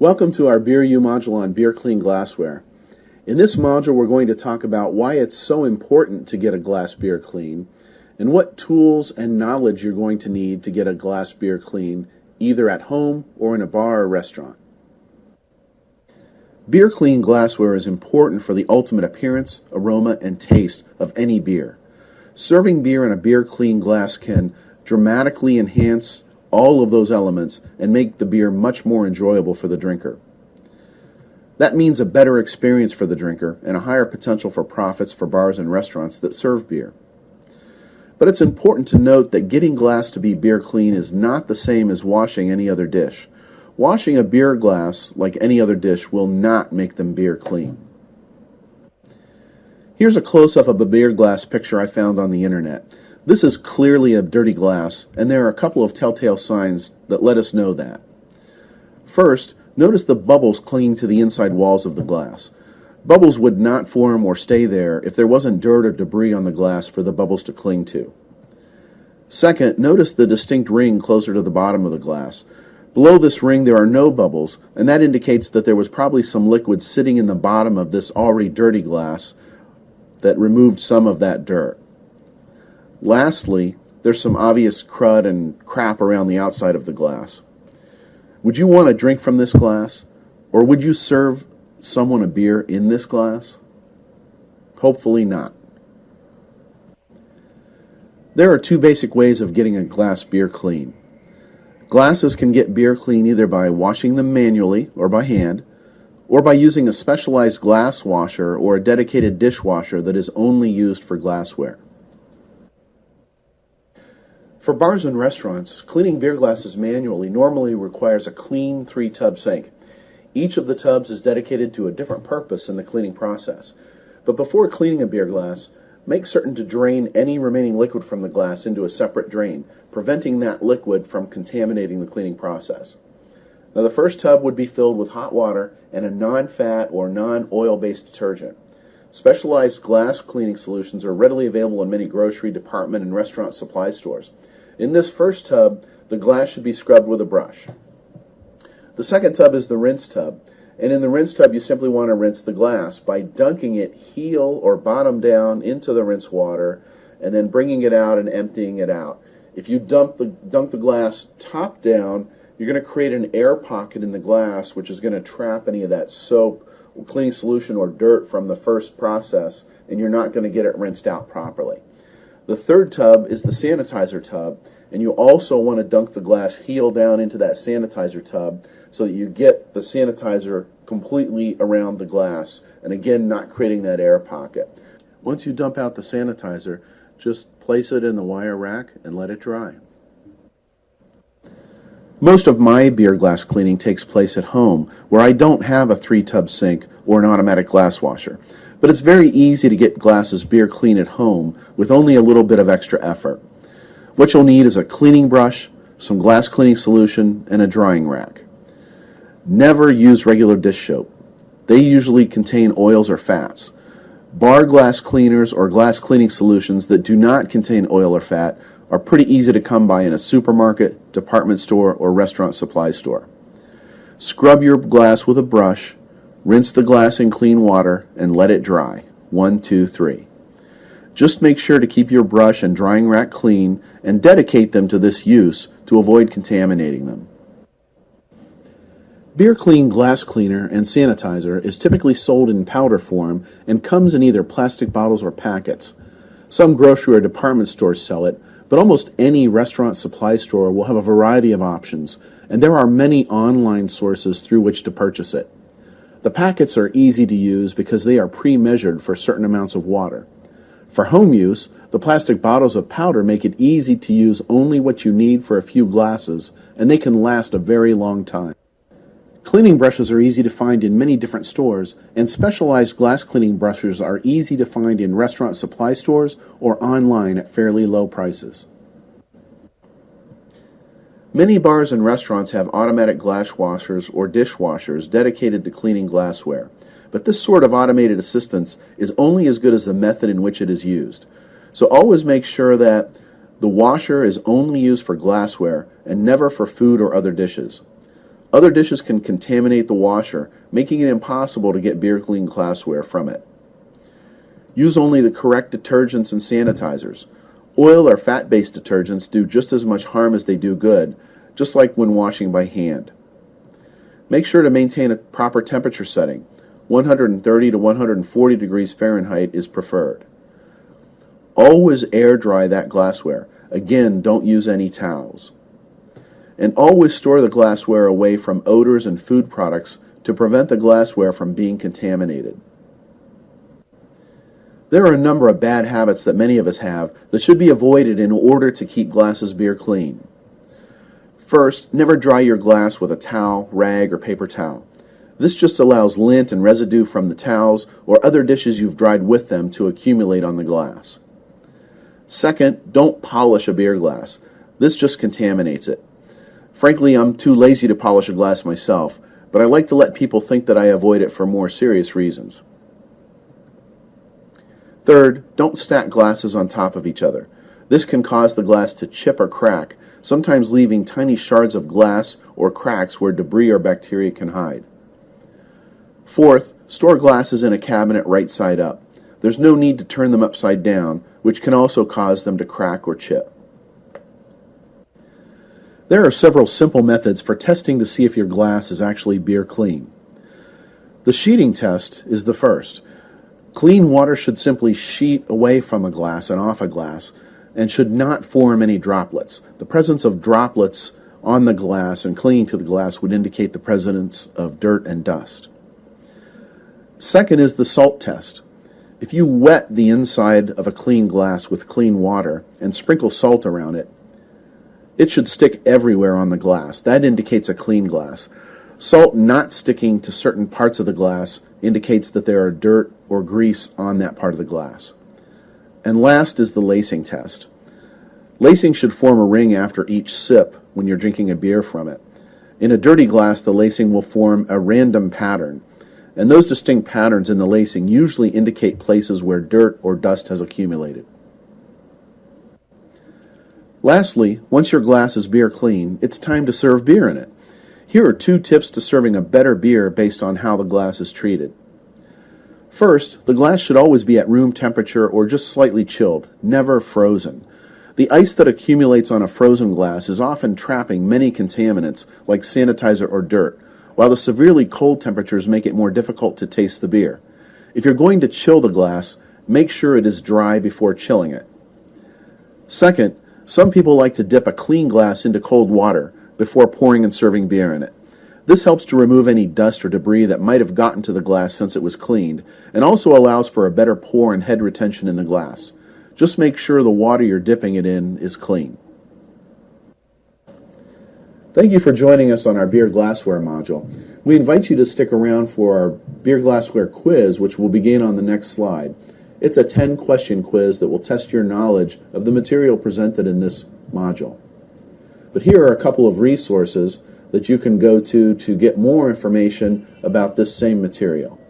Welcome to our Beer U module on beer clean glassware. In this module we're going to talk about why it's so important to get a glass beer clean and what tools and knowledge you're going to need to get a glass beer clean either at home or in a bar or restaurant. Beer clean glassware is important for the ultimate appearance, aroma, and taste of any beer. Serving beer in a beer clean glass can dramatically enhance all of those elements and make the beer much more enjoyable for the drinker. That means a better experience for the drinker and a higher potential for profits for bars and restaurants that serve beer. But it's important to note that getting glass to be beer clean is not the same as washing any other dish. Washing a beer glass like any other dish will not make them beer clean. Here's a close-up of a beer glass picture I found on the internet. This is clearly a dirty glass, and there are a couple of telltale signs that let us know that. First, notice the bubbles clinging to the inside walls of the glass. Bubbles would not form or stay there if there wasn't dirt or debris on the glass for the bubbles to cling to. Second, notice the distinct ring closer to the bottom of the glass. Below this ring there are no bubbles, and that indicates that there was probably some liquid sitting in the bottom of this already dirty glass that removed some of that dirt. Lastly, there's some obvious crud and crap around the outside of the glass. Would you want to drink from this glass? Or would you serve someone a beer in this glass? Hopefully not. There are two basic ways of getting a glass beer clean. Glasses can get beer clean either by washing them manually or by hand, or by using a specialized glass washer or a dedicated dishwasher that is only used for glassware. For bars and restaurants, cleaning beer glasses manually normally requires a clean 3-tub sink. Each of the tubs is dedicated to a different purpose in the cleaning process. But before cleaning a beer glass, make certain to drain any remaining liquid from the glass into a separate drain, preventing that liquid from contaminating the cleaning process. Now, the first tub would be filled with hot water and a non-fat or non-oil-based detergent. Specialized glass cleaning solutions are readily available in many grocery, department, and restaurant supply stores. In this first tub, the glass should be scrubbed with a brush. The second tub is the rinse tub, and in the rinse tub you simply want to rinse the glass by dunking it heel or bottom down into the rinse water and then bringing it out and emptying it out. If you dunk the glass top down, you're going to create an air pocket in the glass which is going to trap any of that soap, cleaning solution, or dirt from the first process, and you're not going to get it rinsed out properly. The third tub is the sanitizer tub, and you also want to dunk the glass heel down into that sanitizer tub so that you get the sanitizer completely around the glass, and again, not creating that air pocket. Once you dump out the sanitizer, just place it in the wire rack and let it dry. Most of my beer glass cleaning takes place at home, where I don't have a 3-tub sink or an automatic glass washer. But it's very easy to get glasses beer clean at home with only a little bit of extra effort. What you'll need is a cleaning brush, some glass cleaning solution, and a drying rack. Never use regular dish soap. They usually contain oils or fats. Bar glass cleaners or glass cleaning solutions that do not contain oil or fat are pretty easy to come by in a supermarket, department store, or restaurant supply store. Scrub your glass with a brush, rinse the glass in clean water, and let it dry. 1, 2, 3. Just make sure to keep your brush and drying rack clean and dedicate them to this use to avoid contaminating them. Beer Clean Glass Cleaner and Sanitizer is typically sold in powder form and comes in either plastic bottles or packets. Some grocery or department stores sell it, but almost any restaurant supply store will have a variety of options, and there are many online sources through which to purchase it. The packets are easy to use because they are pre-measured for certain amounts of water. For home use, the plastic bottles of powder make it easy to use only what you need for a few glasses, and they can last a very long time. Cleaning brushes are easy to find in many different stores, and specialized glass cleaning brushes are easy to find in restaurant supply stores or online at fairly low prices. Many bars and restaurants have automatic glass washers or dishwashers dedicated to cleaning glassware, but this sort of automated assistance is only as good as the method in which it is used. So always make sure that the washer is only used for glassware and never for food or other dishes. Other dishes can contaminate the washer, making it impossible to get beer clean glassware from it. Use only the correct detergents and sanitizers. Oil or fat-based detergents do just as much harm as they do good, just like when washing by hand. Make sure to maintain a proper temperature setting. 130 to 140 degrees Fahrenheit is preferred. Always air dry that glassware. Again, don't use any towels. And always store the glassware away from odors and food products to prevent the glassware from being contaminated. There are a number of bad habits that many of us have that should be avoided in order to keep glasses beer clean. First, never dry your glass with a towel, rag, or paper towel. This just allows lint and residue from the towels or other dishes you've dried with them to accumulate on the glass. Second, don't polish a beer glass. This just contaminates it. Frankly, I'm too lazy to polish a glass myself, but I like to let people think that I avoid it for more serious reasons. Third, don't stack glasses on top of each other. This can cause the glass to chip or crack, sometimes leaving tiny shards of glass or cracks where debris or bacteria can hide. Fourth, store glasses in a cabinet right side up. There's no need to turn them upside down, which can also cause them to crack or chip. There are several simple methods for testing to see if your glass is actually beer clean. The sheeting test is the first. Clean water should simply sheet away from a glass and off a glass and should not form any droplets. The presence of droplets on the glass and clinging to the glass would indicate the presence of dirt and dust. Second is the salt test. If you wet the inside of a clean glass with clean water and sprinkle salt around it, it should stick everywhere on the glass. That indicates a clean glass. Salt not sticking to certain parts of the glass indicates that there are dirt or grease on that part of the glass. And last is the lacing test. Lacing should form a ring after each sip when you're drinking a beer from it. In a dirty glass, the lacing will form a random pattern, and those distinct patterns in the lacing usually indicate places where dirt or dust has accumulated. Lastly, once your glass is beer clean, it's time to serve beer in it. Here are 2 tips to serving a better beer based on how the glass is treated. First, the glass should always be at room temperature or just slightly chilled, never frozen. The ice that accumulates on a frozen glass is often trapping many contaminants like sanitizer or dirt, while the severely cold temperatures make it more difficult to taste the beer. If you're going to chill the glass, make sure it is dry before chilling it. Second, some people like to dip a clean glass into cold water before pouring and serving beer in it. This helps to remove any dust or debris that might have gotten to the glass since it was cleaned, and also allows for a better pour and head retention in the glass. Just make sure the water you're dipping it in is clean. Thank you for joining us on our beer glassware module. We invite you to stick around for our beer glassware quiz, which will begin on the next slide. It's a 10-question quiz that will test your knowledge of the material presented in this module. But here are a couple of resources that you can go to get more information about this same material.